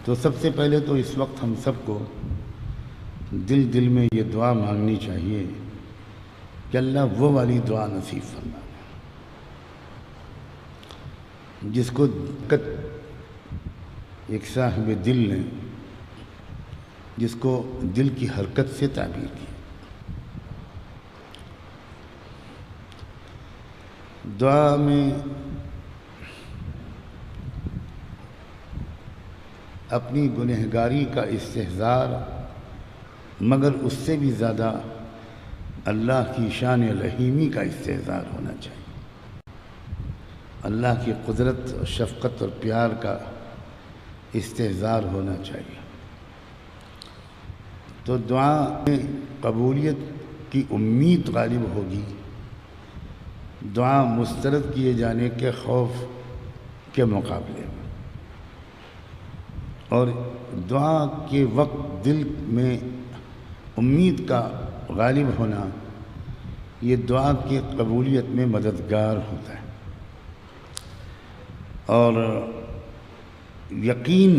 تو سب سے پہلے تو اس وقت ہم سب کو دل دل میں یہ دعا مانگنی چاہیے کہ اللہ وہ والی دعا نصیب فرما، جس کو ایک صاحب دل نے جس کو دل کی حرکت سے تعبیر کی۔ دعا میں اپنی گنہگاری کا استحضار، مگر اس سے بھی زیادہ اللہ کی شان رحیمی کا استحضار ہونا چاہیے، اللہ کی قدرت اور شفقت اور پیار کا استحضار ہونا چاہیے۔ تو دعا میں قبولیت کی امید غالب ہوگی، دعا مسترد کیے جانے کے خوف کے مقابلے میں، اور دعا کے وقت دل میں امید کا غالب ہونا یہ دعا کی قبولیت میں مددگار ہوتا ہے۔ اور یقین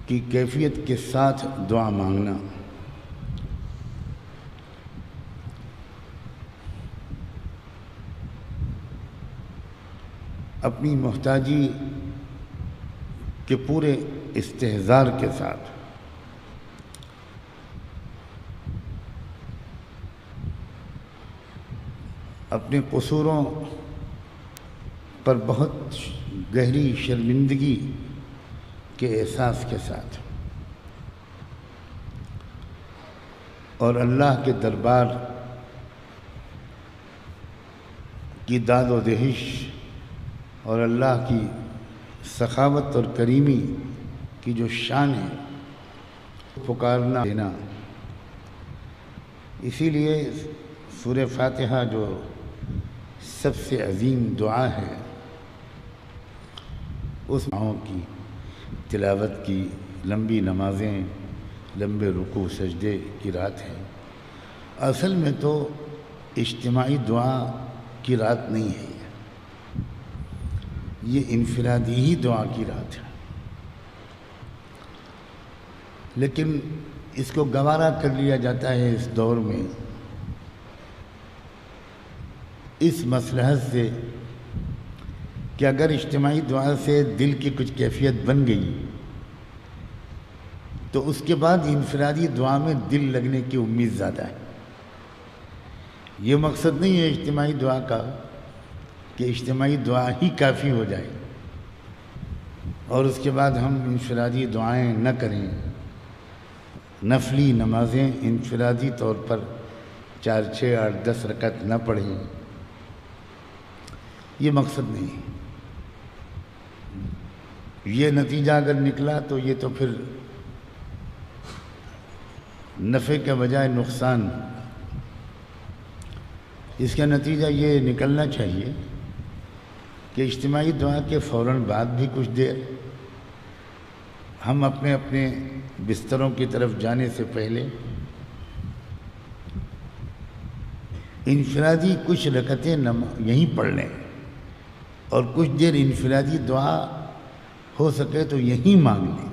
کی کیفیت کے ساتھ دعا مانگنا اپنی محتاجی کے پورے استحضار کے ساتھ اپنے قصوروں پر بہت گہری شرمندگی کے احساس کے ساتھ اور اللہ کے دربار کی داد و دہش اور اللہ کی سخاوت اور کریمی کی جو شان ہے پکارنا دینا۔ اسی لیے سورہ فاتحہ جو سب سے عظیم دعا ہے، اس دعاؤں کی تلاوت کی لمبی نمازیں، لمبے رکوع سجدے کی رات ہے۔ اصل میں تو اجتماعی دعا کی رات نہیں ہے، یہ انفرادی ہی دعا کی رات ہے، لیکن اس کو گوارا کر لیا جاتا ہے اس دور میں اس مصلحت سے کہ اگر اجتماعی دعا سے دل کی کچھ کیفیت بن گئی تو اس کے بعد انفرادی دعا میں دل لگنے کی امید زیادہ ہے۔ یہ مقصد نہیں ہے اجتماعی دعا کا کہ اجتماعی دعا ہی کافی ہو جائے اور اس کے بعد ہم انفرادی دعائیں نہ کریں، نفلی نمازیں انفرادی طور پر 4 6 8 10 رکعت نہ پڑھیں، یہ مقصد نہیں ہے۔ یہ نتیجہ اگر نکلا تو یہ تو پھر نفع کے بجائے نقصان، اس کا نتیجہ یہ نکلنا چاہیے کہ اجتماعی دعا کے فوراً بعد بھی کچھ دیر ہم اپنے اپنے بستروں کی طرف جانے سے پہلے انفرادی کچھ رکعتیں یہیں پڑھ لیں اور کچھ دیر انفرادی دعا ہو سکے تو یہیں مانگ لیں۔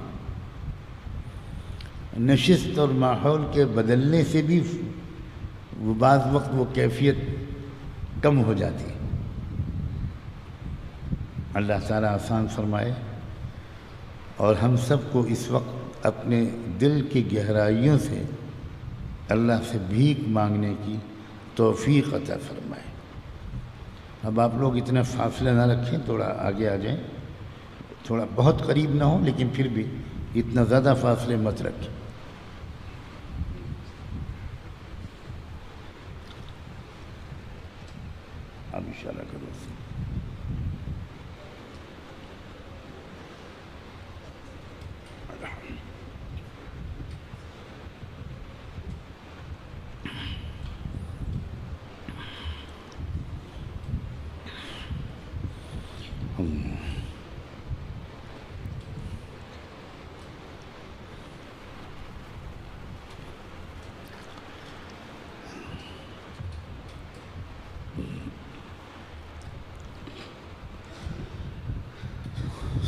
نشست اور ماحول کے بدلنے سے بھی بعض وقت وہ کیفیت کم ہو جاتی ہے۔ اللہ تعالیٰ آسان فرمائے اور ہم سب کو اس وقت اپنے دل کی گہرائیوں سے اللہ سے بھیک مانگنے کی توفیق عطا فرمائے۔ اب آپ لوگ اتنا فاصلہ نہ رکھیں، تھوڑا آگے آ جائیں، تھوڑا بہت قریب نہ ہوں لیکن پھر بھی اتنا زیادہ فاصلے مت رکھیں۔ اب اشارہ کرو۔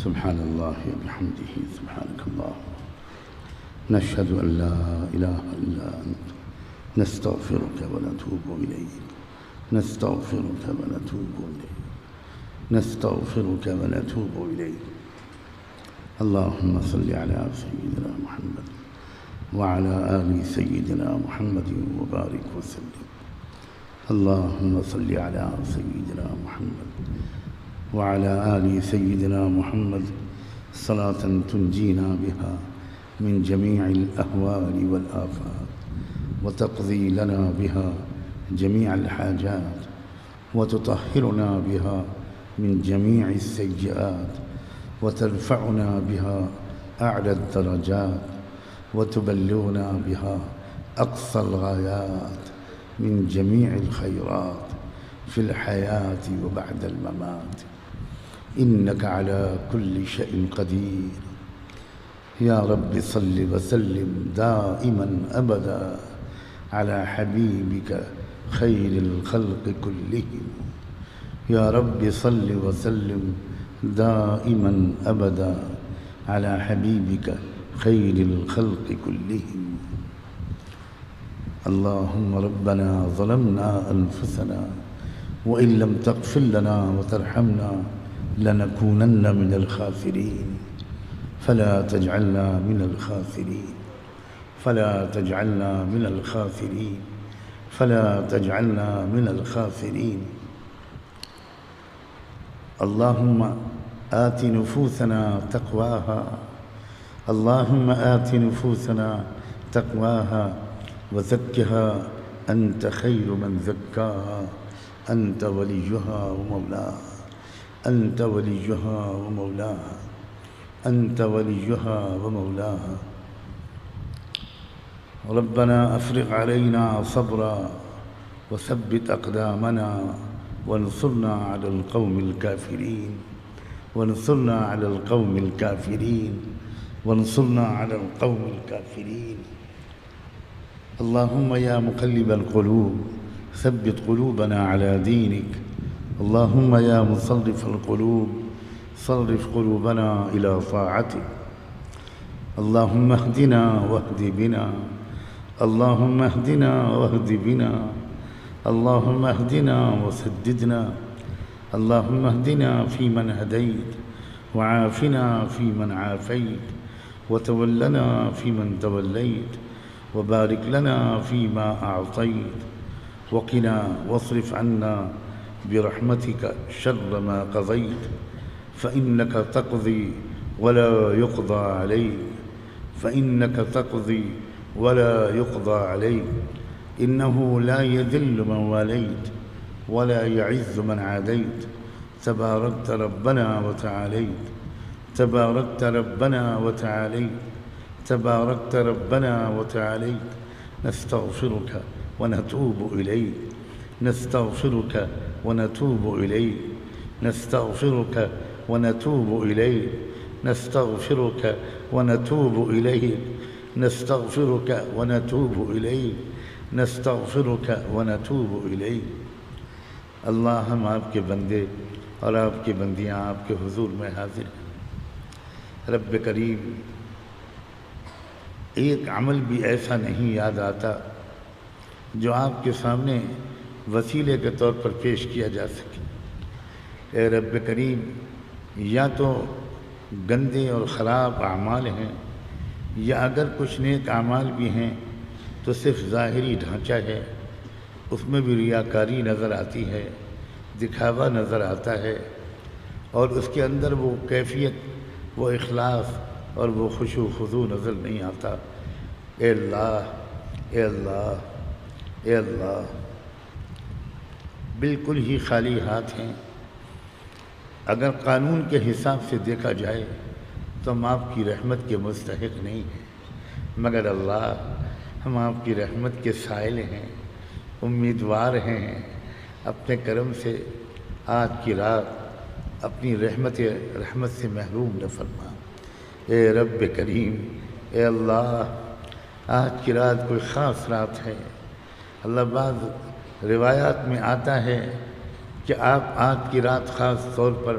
سبحان اللہ وبحمدہ سبحانک اللہ نشہد ان لا الہ الا انت نستغفرک ونتوب الیک نستغفرک ونتوب الیک نستغفرک ونتوب الیک اللہم صل علی سیدنا محمد وعلى آل سيدنا محمد وبارك وسلم اللهم صل على سيدنا محمد وعلى آل سيدنا محمد صلاة تنجينا بها من جميع الأهوال والآفات وتقضي لنا بها جميع الحاجات وتطهرنا بها من جميع السيئات وترفعنا بها أعلى الدرجات وتبلغنا بها أقصى الغايات من جميع الخيرات في الحياة وبعد الممات إنك على كل شيء قدير يا رب صل وسلم دائما أبدا على حبيبك خير الخلق كلهم يا رب صل وسلم دائما أبدا على حبيبك خير الخلق كلهم اللهم ربنا ظلمنا أنفسنا وإن لم تغفر لنا وترحمنا لنكونن من الخاسرين فلا تجعلنا من الخاسرين فلا تجعلنا من الخاسرين فلا تجعلنا من الخاسرين اللهم آت نفوسنا تقواها اللهم آت نفوسنا تقواها وزكها أنت خير من زكاها أنت وليها ومولاها أنت وليها ومولاها أنت وليها ومولاها ربنا أفرغ علينا صبرا وثبت أقدامنا وانصرنا على القوم الكافرين وانصرنا على القوم الكافرين وانصرنا على القوم الكافرين اللهم يا مقلب القلوب ثبت قلوبنا على دينك اللهم يا مصرف القلوب صرف قلوبنا إلى طاعتك اللهم اهدنا واهد بنا اللهم اهدنا واهد بنا اللهم اهدنا وسددنا اللهم اهدنا فيمن هديت وعافنا فيمن عافيت وتولنا فيمن توليت وبارك لنا فيما أعطيت وقنا واصرف عنا برحمتك شر ما قضيت فإنك تقضي ولا يقضى عليك فإنك تقضي ولا يقضى عليك إنه لا يذل من واليت ولا يعز من عاديت تباركت ربنا وتعاليت تباركت ربنا وتعاليت تباركت ربنا وتعاليت نستغفرك ونتوب إليك نستغفرك ونتوب إليك نستغفرك ونتوب إليك نستغفرك ونتوب إليك نستغفرك ونتوب إليك نستغفرك ونتوب إليك اللہ ہم آپ کے بندے اور آپ کی بندیاں آپ کے حضور میں حاضر ہیں۔ رب کریم ایک عمل بھی ایسا نہیں یاد آتا جو آپ کے سامنے وسیلے کے طور پر پیش کیا جا سکے۔ اے رب کریم، یا تو گندے اور خراب اعمال ہیں، یا اگر کچھ نیک اعمال بھی ہیں تو صرف ظاہری ڈھانچہ ہے، اس میں بھی ریاکاری نظر آتی ہے، دکھاوا نظر آتا ہے، اور اس کے اندر وہ کیفیت، وہ اخلاص اور وہ خشوع و خضوع نظر نہیں آتا۔ اے اللہ، اے اللہ، اے اللہ، بالکل ہی خالی ہاتھ ہیں۔ اگر قانون کے حساب سے دیکھا جائے تو ہم آپ کی رحمت کے مستحق نہیں ہیں، مگر اللہ، ہم آپ کی رحمت کے سائل ہیں، امیدوار ہیں۔ اپنے کرم سے آج کی رات اپنی رحمت سے محروم نہ فرما۔ اے رب کریم، اے اللہ، آج کی رات کوئی خاص رات ہے۔ اللہ، بعض روایات میں آتا ہے کہ آپ آج کی رات خاص طور پر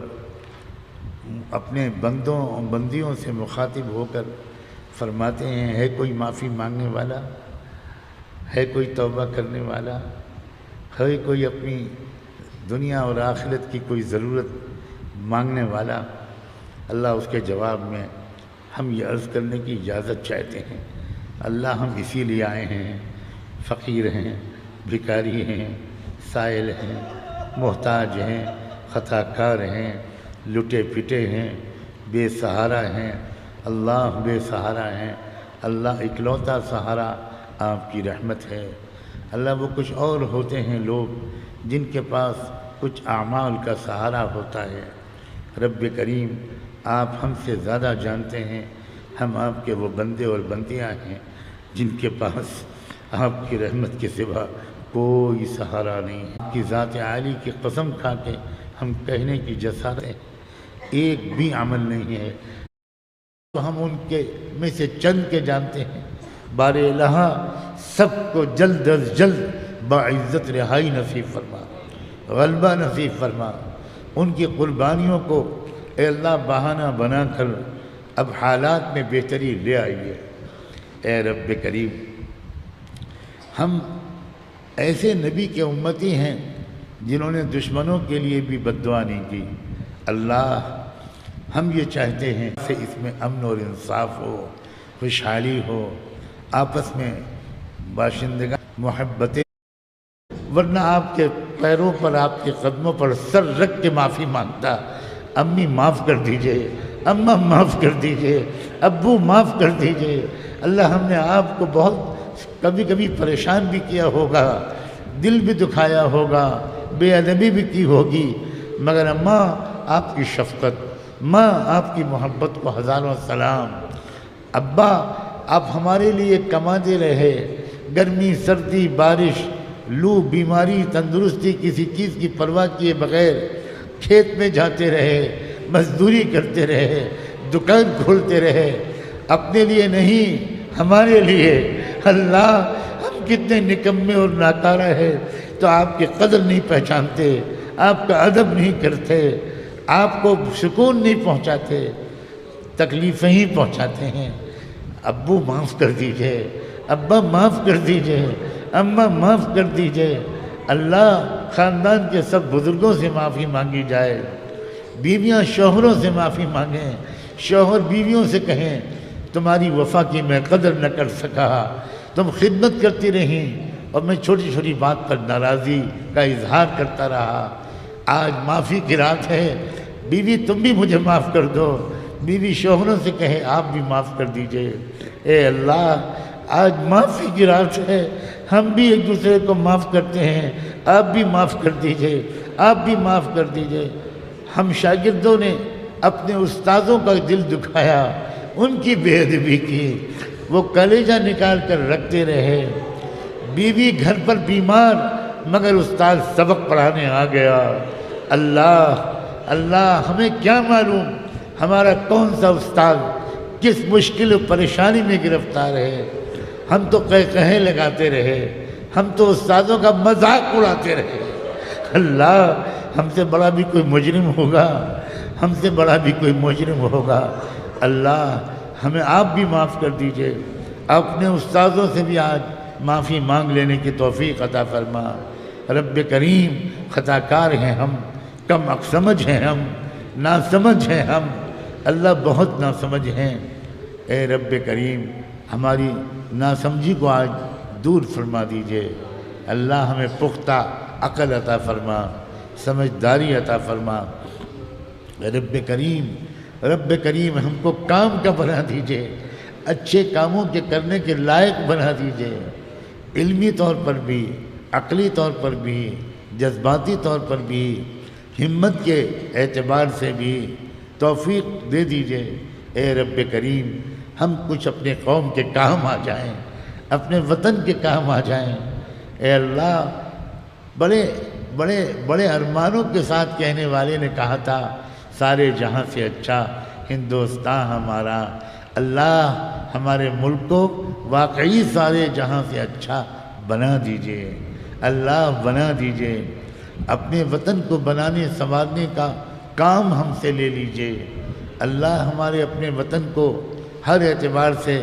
اپنے بندیوں سے مخاطب ہو کر فرماتے ہیں، ہے کوئی معافی مانگنے والا، ہے کوئی توبہ کرنے والا، ہے کوئی اپنی دنیا اور آخرت کی کوئی ضرورت مانگنے والا؟ اللہ اس کے جواب میں ہم یہ عرض کرنے کی اجازت چاہتے ہیں، اللہ ہم اسی لیے آئے ہیں، فقیر ہیں، بھکاری ہیں، سائل ہیں، محتاج ہیں، خطا کار ہیں، لٹے پٹے ہیں، بے سہارا ہیں، اللہ بے سہارا ہیں، اللہ اکلوتا سہارا آپ کی رحمت ہے۔ اللہ وہ کچھ اور ہوتے ہیں لوگ جن کے پاس کچھ اعمال کا سہارا ہوتا ہے۔ رب کریم آپ ہم سے زیادہ جانتے ہیں، ہم آپ کے وہ بندے اور بندیاں ہیں جن کے پاس آپ کی رحمت کے سوا کوئی سہارا نہیں ہے۔ آپ کی ذات عالی کی قسم کھا کے ہم کہنے کی جسارت ہے، ایک بھی عمل نہیں ہے تو ہم ان کے میں سے چند کے جانتے ہیں۔ بار الہ سب کو جلد از جلد باعزت رہائی نصیب فرما، غلبہ نصیب فرما، ان کی قربانیوں کو اے اللہ بہانہ بنا کر اب حالات میں بہتری لے آئیے۔ اے رب کریم ہم ایسے نبی کے امتی ہیں جنہوں نے دشمنوں کے لیے بھی بد دعا نہیں کی۔ اللہ ہم یہ چاہتے ہیں کہ اس میں امن اور انصاف ہو، خوشحالی ہو، آپس میں باشندگان محبتیں، ورنہ آپ کے پیروں پر آپ کے قدموں پر سر رکھ کے معافی مانگتا، امی معاف کر دیجئے، اماں معاف کر دیجئے، ابو معاف کر دیجئے۔ اللہ ہم نے آپ کو بہت کبھی کبھی پریشان بھی کیا ہوگا، دل بھی دکھایا ہوگا، بے ادبی بھی کی ہوگی، مگر اماں آپ کی شفقت، ماں آپ کی محبت کو ہزاروں سلام۔ ابا آپ ہمارے لیے کماتے رہے، گرمی سردی بارش لو بیماری تندرستی کسی چیز کی پرواہ کیے بغیر کھیت میں جاتے رہے، مزدوری کرتے رہے، دکان کھولتے رہے، اپنے لیے نہیں ہمارے لیے۔ اللہ ہم کتنے نکمے اور ناکارہ ہیں تو آپ کی قدر نہیں پہچانتے، آپ کا ادب نہیں کرتے، آپ کو سکون نہیں پہنچاتے، تکلیفیں ہی پہنچاتے ہیں۔ ابو معاف کر دیجئے، ابا معاف کر دیجئے، اماں معاف کر دیجئے۔ اللہ خاندان کے سب بزرگوں سے معافی مانگی جائے، بیویاں شوہروں سے معافی مانگیں، شوہر بیویوں سے کہیں تمہاری وفا کی میں قدر نہ کر سکا، تم خدمت کرتی رہیں اور میں چھوٹی چھوٹی بات پر ناراضی کا اظہار کرتا رہا۔ آج معافی کی رات ہے، بیوی تم بھی مجھے معاف کر دو، بیوی شوہروں سے کہے آپ بھی معاف کر دیجئے۔ اے اللہ آج معافی کی رات ہے، ہم بھی ایک دوسرے کو معاف کرتے ہیں، آپ بھی معاف کر دیجئے، آپ بھی معاف کر دیجئے۔ ہم شاگردوں نے اپنے استاذوں کا دل دکھایا، ان کی بے ادبی کی، وہ کلیجہ نکال کر رکھتے رہے، بیوی گھر پر بیمار مگر استاد سبق پڑھانے آ گیا۔ اللہ ہمیں کیا معلوم ہمارا کون سا استاد کس مشکل و پریشانی میں گرفتار ہے، ہم تو کہے لگاتے رہے، ہم تو استادوں کا مذاق اڑاتے رہے۔ اللہ ہم سے بڑا بھی کوئی مجرم ہوگا، ہم سے بڑا بھی کوئی مجرم ہوگا۔ اللہ ہمیں آپ بھی معاف کر دیجئے، اپنے استاذوں سے بھی آج معافی مانگ لینے کی توفیق عطا فرما۔ رب کریم خطا کار ہیں ہم، کم سمجھ ہیں ہم، ناسمجھ ہیں ہم، اللہ بہت ناسمجھ ہیں۔ اے رب کریم ہماری ناسمجھی کو آج دور فرما دیجئے۔ اللہ ہمیں پختہ عقل عطا فرما، سمجھداری عطا فرما۔ رب کریم ہم کو کام کا بنا دیجئے، اچھے کاموں کے کرنے کے لائق بنا دیجئے، علمی طور پر بھی، عقلی طور پر بھی، جذباتی طور پر بھی، ہمت کے اعتبار سے بھی توفیق دے دیجئے۔ اے رب کریم ہم کچھ اپنے قوم کے کام آ جائیں، اپنے وطن کے کام آ جائیں۔ اے اللہ بڑے ارمانوں کے ساتھ کہنے والے نے کہا تھا سارے جہاں سے اچھا ہندوستان ہمارا۔ اللہ ہمارے ملک کو واقعی سارے جہاں سے اچھا بنا دیجئے، اللہ بنا دیجئے۔ اپنے وطن کو بنانے سنوارنے کا کام ہم سے لے لیجئے۔ اللہ ہمارے اپنے وطن کو ہر اعتبار سے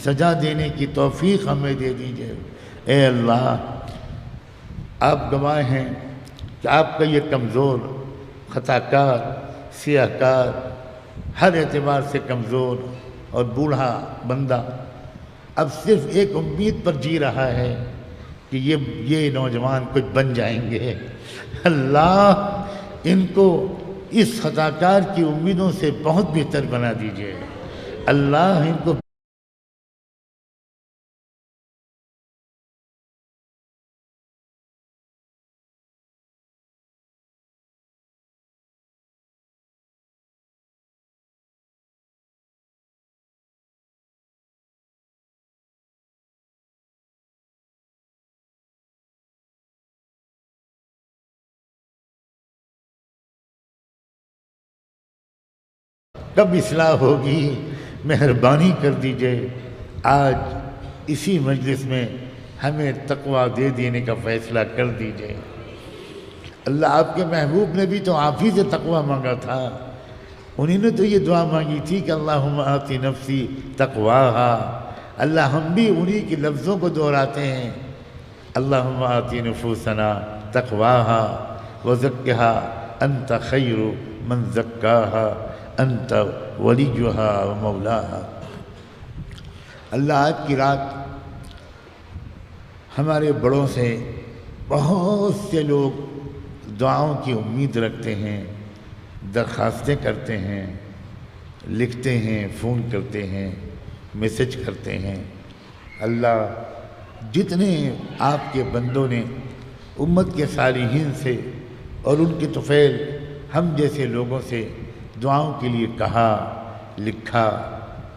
سجا دینے کی توفیق ہمیں دے دیجئے۔ اے اللہ، آپ گواہ ہیں کہ آپ کا یہ کمزور، خطا کار، سیاہ کار، ہر اعتبار سے کمزور اور بوڑھا بندہ اب صرف ایک امید پر جی رہا ہے کہ یہ نوجوان کچھ بن جائیں گے۔ اللہ ان کو اس خطا کار کی امیدوں سے بہت بہتر بنا دیجئے۔ اللہ ان کو کب اصلاح ہوگی، مہربانی کر دیجئے۔ آج اسی مجلس میں ہمیں تقویٰ دے دینے کا فیصلہ کر دیجئے۔ اللہ آپ کے محبوب نے بھی تو آپ ہی سے تقویٰ مانگا تھا، انہی نے تو یہ دعا مانگی تھی کہ اللہم آتی نفسی تقواہا۔ اللہ ہم بھی انہی کے لفظوں کو دہراتے ہیں، اللہم آتی نفوسنا تقواہا وزکھا انت خیر من زکاہا انت ولیہا و مولاہا۔ اللہ آج کی رات ہمارے بڑوں سے بہت سے لوگ دعاؤں کی امید رکھتے ہیں، درخواستیں کرتے ہیں، لکھتے ہیں، فون کرتے ہیں، میسج کرتے ہیں۔ اللہ جتنے آپ کے بندوں نے امت کے صالحین سے اور ان کے طفیل ہم جیسے لوگوں سے دعاؤں کے لیے کہا، لکھا،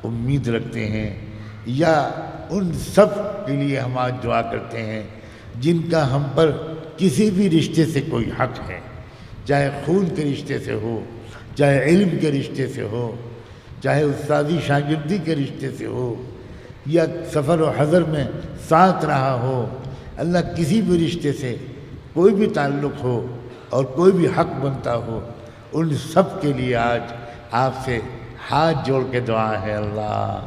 امید رکھتے ہیں، یا ان سب کے لیے ہم آج دعا کرتے ہیں جن کا ہم پر کسی بھی رشتے سے کوئی حق ہے، چاہے خون کے رشتے سے ہو، چاہے علم کے رشتے سے ہو، چاہے استادی شاگردی کے رشتے سے ہو، یا سفر و حضر میں ساتھ رہا ہو۔ اللہ کسی بھی رشتے سے کوئی بھی تعلق ہو اور کوئی بھی حق بنتا ہو، ان سب کے لیے آج آپ سے ہاتھ جوڑ کے دعا ہے۔ اللہ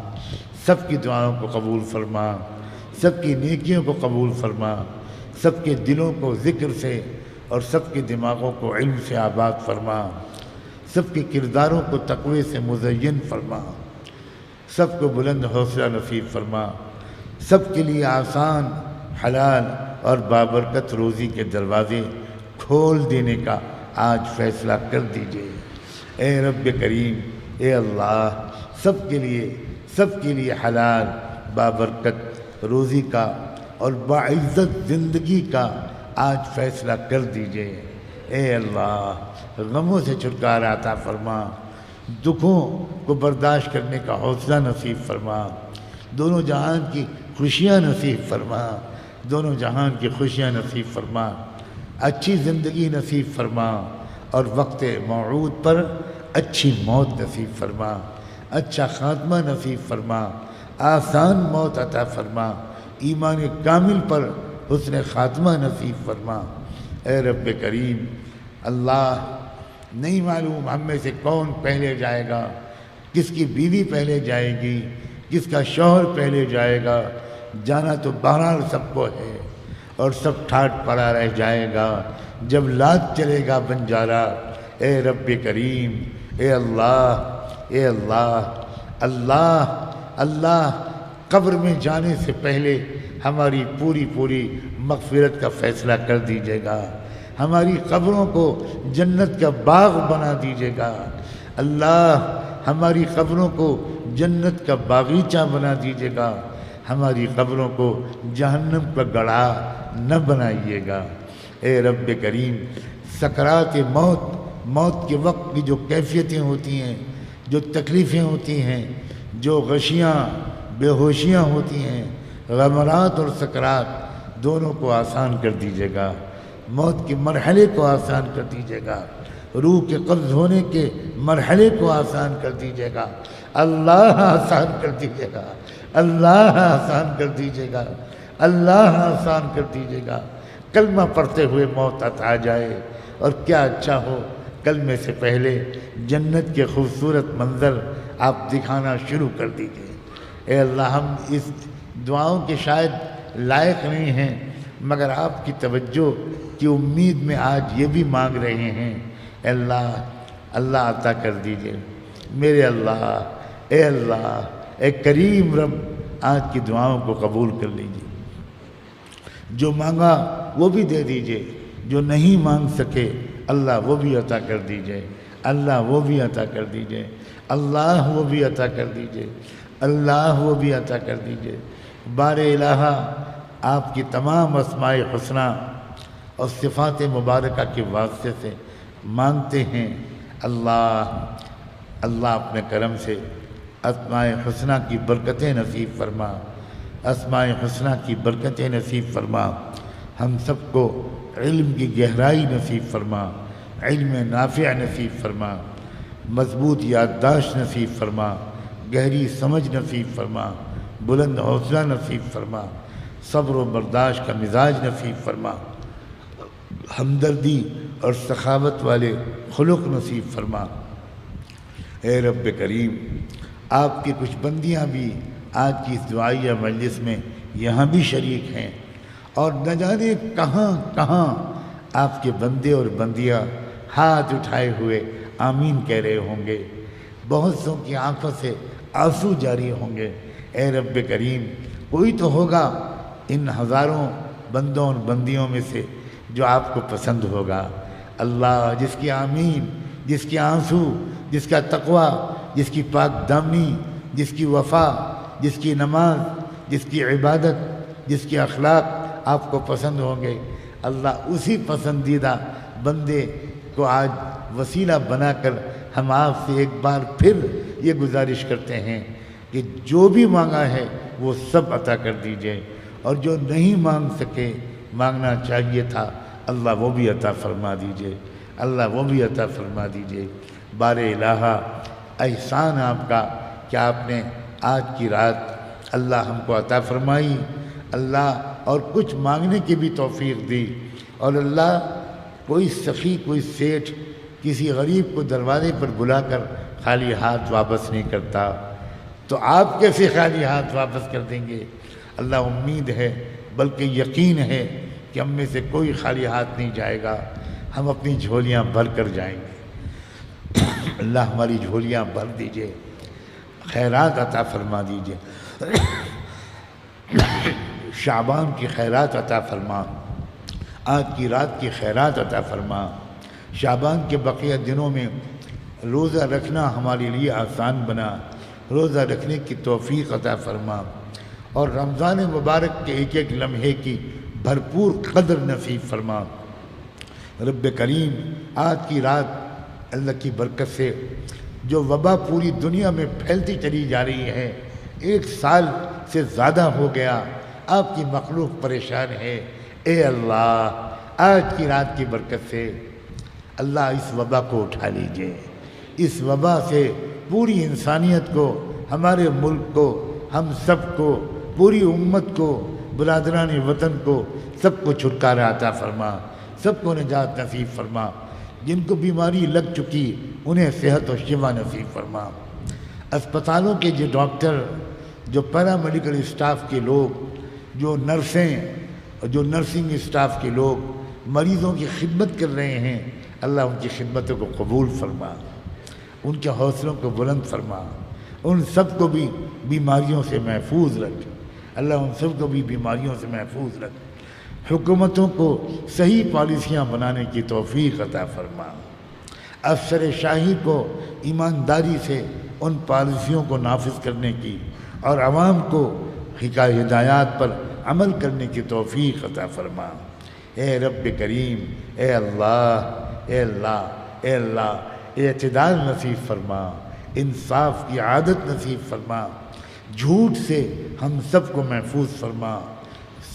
سب کی دعاؤں کو قبول فرما، سب کی نیکیوں کو قبول فرما، سب کے دلوں کو ذکر سے اور سب کے دماغوں کو علم سے آباد فرما، سب کے کرداروں کو تقوی سے مزین فرما، سب کو بلند حوصلہ نصیب فرما، سب کے لیے آسان، حلال اور بابرکت روزی کے دروازے کھول دینے کا آج فیصلہ کر دیجئے۔ اے رب کریم، اے اللہ سب کے لیے حلال بابرکت روزی کا اور باعزت زندگی کا آج فیصلہ کر دیجئے۔ اے اللہ غموں سے چھٹکارا عطا فرما، دکھوں کو برداشت کرنے کا حوصلہ نصیب فرما، دونوں جہان کی خوشیاں نصیب فرما، دونوں جہان کی خوشیاں نصیب فرما، اچھی زندگی نصیب فرما، اور وقت موعود پر اچھی موت نصیب فرما، اچھا خاتمہ نصیب فرما، آسان موت عطا فرما، ایمان کامل پر حسن خاتمہ نصیب فرما۔ اے رب کریم، اللہ نہیں معلوم ہم میں سے کون پہلے جائے گا، کس کی بیوی پہلے جائے گی، کس کا شوہر پہلے جائے گا، جانا تو بہرحال سب کو ہے اور سب ٹھاٹ پڑا رہ جائے گا جب لات چلے گا بنجارا۔ اے رب کریم، اے اللہ، اے اللہ، اللہ قبر میں جانے سے پہلے ہماری پوری مغفرت کا فیصلہ کر دیجیے گا، ہماری قبروں کو جنت کا باغ بنا دیجیے گا۔ اللہ ہماری قبروں کو جنت کا باغیچہ بنا دیجیے گا، ہماری قبروں کو جہنم کا گڑھا نہ بنائیے گا۔ اے رب کریم، سکرات موت کے وقت کی جو کیفیتیں ہوتی ہیں، جو تکلیفیں ہوتی ہیں، جو غشیاں بے ہوشیاں ہوتی ہیں، غمرات اور سکرات دونوں کو آسان کر دیجیے گا، موت کے مرحلے کو آسان کر دیجیے گا، روح کے قبض ہونے کے مرحلے کو آسان کر دیجیے گا۔ اللہ آسان کر دیجیے گا، اللہ آسان کر دیجیے گا، اللہ آسان کر دیجیے گا۔ کلمہ پڑھتے ہوئے موت آ جائے اور کیا اچھا ہو کلمے سے پہلے جنت کے خوبصورت منظر آپ دکھانا شروع کر دیجئے۔ اے اللہ، ہم اس دعاؤں کے شاید لائق نہیں ہیں، مگر آپ کی توجہ کی امید میں آج یہ بھی مانگ رہے ہیں۔ اے اللہ عطا کر دیجئے میرے اللہ۔ اے اللہ، اے کریم رب، آج کی دعاؤں کو قبول کر لیجئے۔ جو مانگا وہ بھی دے دیجئے، جو نہیں مانگ سکے اللہ وہ بھی عطا کر دیجئے، اللہ وہ بھی عطا کر دیجئے، اللہ وہ بھی عطا کر دیجئے، اللہ وہ بھی عطا کر دیجئے۔ بار الہ، آپ کی تمام اسماء حسنہ اور صفات مبارکہ کے واسطے سے مانگتے ہیں۔ اللہ اپنے کرم سے اسماء حسنہ کی برکتیں نصیب فرما، اسماء حسنہ کی برکتیں نصیب فرما، ہم سب کو علم کی گہرائی نصیب فرما، علم نافع نصیب فرما، مضبوط یادداشت نصیب فرما، گہری سمجھ نصیب فرما، بلند حوصلہ نصیب فرما، صبر و برداشت کا مزاج نصیب فرما، ہمدردی اور سخاوت والے خلق نصیب فرما۔ اے رب کریم، آپ کی کچھ بندیاں بھی آج کی اس دعائیہ مجلس میں یہاں بھی شریک ہیں، اور نہ جانے کہاں کہاں آپ کے بندے اور بندیاں ہاتھ اٹھائے ہوئے آمین کہہ رہے ہوں گے، بہت سو کی آنکھوں سے آنسو جاری ہوں گے۔ اے رب کریم، کوئی تو ہوگا ان ہزاروں بندوں اور بندیوں میں سے جو آپ کو پسند ہوگا۔ اللہ، جس کی آمین، جس کے آنسو، جس کا تقوی، جس کی پاک دامنی، جس کی وفا، جس کی نماز، جس کی عبادت، جس کے اخلاق آپ کو پسند ہوں گے، اللہ اسی پسندیدہ بندے کو آج وسیلہ بنا کر ہم آپ سے ایک بار پھر یہ گزارش کرتے ہیں کہ جو بھی مانگا ہے وہ سب عطا کر دیجئے، اور جو نہیں مانگ سکے، مانگنا چاہیے تھا، اللہ وہ بھی عطا فرما دیجئے، اللہ وہ بھی عطا فرما دیجئے۔ بار الہ، احسان آپ کا کہ آپ نے آج کی رات اللہ ہم کو عطا فرمائی، اللہ، اور کچھ مانگنے کی بھی توفیق دی، اور اللہ کوئی سخی، کوئی سیٹھ کسی غریب کو دروازے پر بلا کر خالی ہاتھ واپس نہیں کرتا، تو آپ کیسے خالی ہاتھ واپس کر دیں گے؟ اللہ، امید ہے بلکہ یقین ہے کہ ہم میں سے کوئی خالی ہاتھ نہیں جائے گا، ہم اپنی جھولیاں بھر کر جائیں گے۔ اللہ ہماری جھولیاں بھر دیجئے، خیرات عطا فرما دیجئے، شعبان کی خیرات عطا فرما، آج کی رات کی خیرات عطا فرما، شعبان کے بقیہ دنوں میں روزہ رکھنا ہمارے لیے آسان بنا، روزہ رکھنے کی توفیق عطا فرما، اور رمضان مبارک کے ایک ایک لمحے کی بھرپور قدر نصیب فرما۔ رب کریم، آج کی رات اللہ کی برکت سے جو وبا پوری دنیا میں پھیلتی چلی جا رہی ہے، 1 سال سے زیادہ ہو گیا، آپ کی مخلوق پریشان ہے، اے اللہ، آج کی رات کی برکت سے اللہ اس وبا کو اٹھا لیجئے، اس وبا سے پوری انسانیت کو، ہمارے ملک کو، ہم سب کو، پوری امت کو، برادران وطن کو، سب کو چھٹکارا عطا فرما، سب کو نجات نصیب فرما، جن کو بیماری لگ چکی انہیں صحت و شفا نصیب فرما۔ اسپتالوں کے جو ڈاکٹر، جو پیرا میڈیکل اسٹاف کے لوگ، جو نرسیں اور جو نرسنگ اسٹاف کے لوگ مریضوں کی خدمت کر رہے ہیں، اللہ ان کی خدمتوں کو قبول فرما، ان کے حوصلوں کو بلند فرما، ان سب کو بھی بیماریوں سے محفوظ رکھ، اللہ ان سب کو بھی بیماریوں سے محفوظ رکھ، حکومتوں کو صحیح پالیسیاں بنانے کی توفیق عطا فرما، افسر شاہی کو ایمانداری سے ان پالیسیوں کو نافذ کرنے کی اور عوام کو ہدایات پر عمل کرنے کی توفیق عطا فرما۔ اے رب کریم، اے اللہ، اے اللہ، اے اللہ، اعتدال نصیب فرما، انصاف کی عادت نصیب فرما، جھوٹ سے ہم سب کو محفوظ فرما،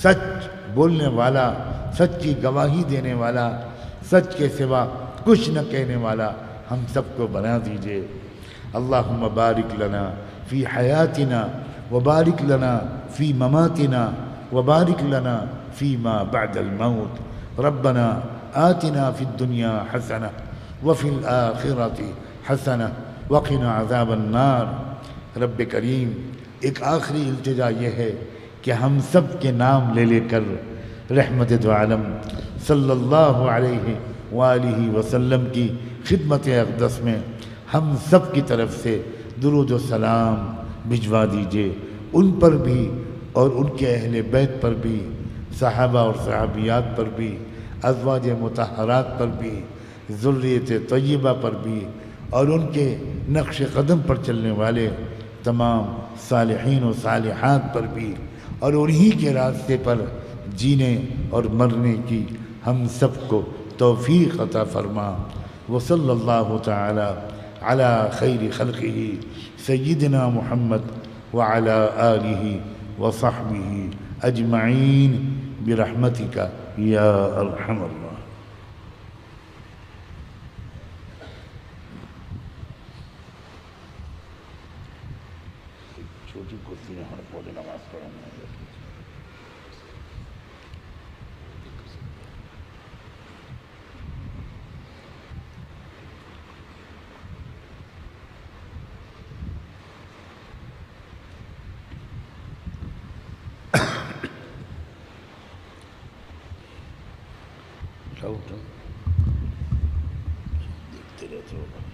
سچ بولنے والا، سچ کی گواہی دینے والا، سچ کے سوا کچھ نہ کہنے والا ہم سب کو بنا دیجئے۔ اللہم بارک لنا فی حیاتنا وبارک لنا فی مماتنا وبارک لنا فی ما بعد الموت، ربنا آتنا فی الدنیا حسنہ وفی الآخرۃ حسنہ وقنا عذاب النار۔ رب کریم ایک آخری التجا یہ ہے کہ ہم سب کے نام لے لے کر رحمت دو عالم صلی اللہ علیہ وآلہ وسلم کی خدمت اقدس میں ہم سب کی طرف سے درود و سلام بھجوا دیجئے، ان پر بھی اور ان کے اہل بیت پر بھی، صحابہ اور صحابیات پر بھی، ازواج مطہرات پر بھی، ذریت طیبہ پر بھی، اور ان کے نقش قدم پر چلنے والے تمام صالحین و صالحات پر بھی، اور انہی کے راستے پر جینے اور مرنے کی ہم سب کو توفیق عطا فرما۔ وصلی اللہ تعالی علی خیر خلقہ سیدنا محمد وعلی آلہ وصحبہ اجمعین برحمتک یا ارحم الراحمین۔ چھوٹی کرسی میں ہر پودے نماز پڑھیں گے۔ اٹھو دیکھتے رہتے ہو۔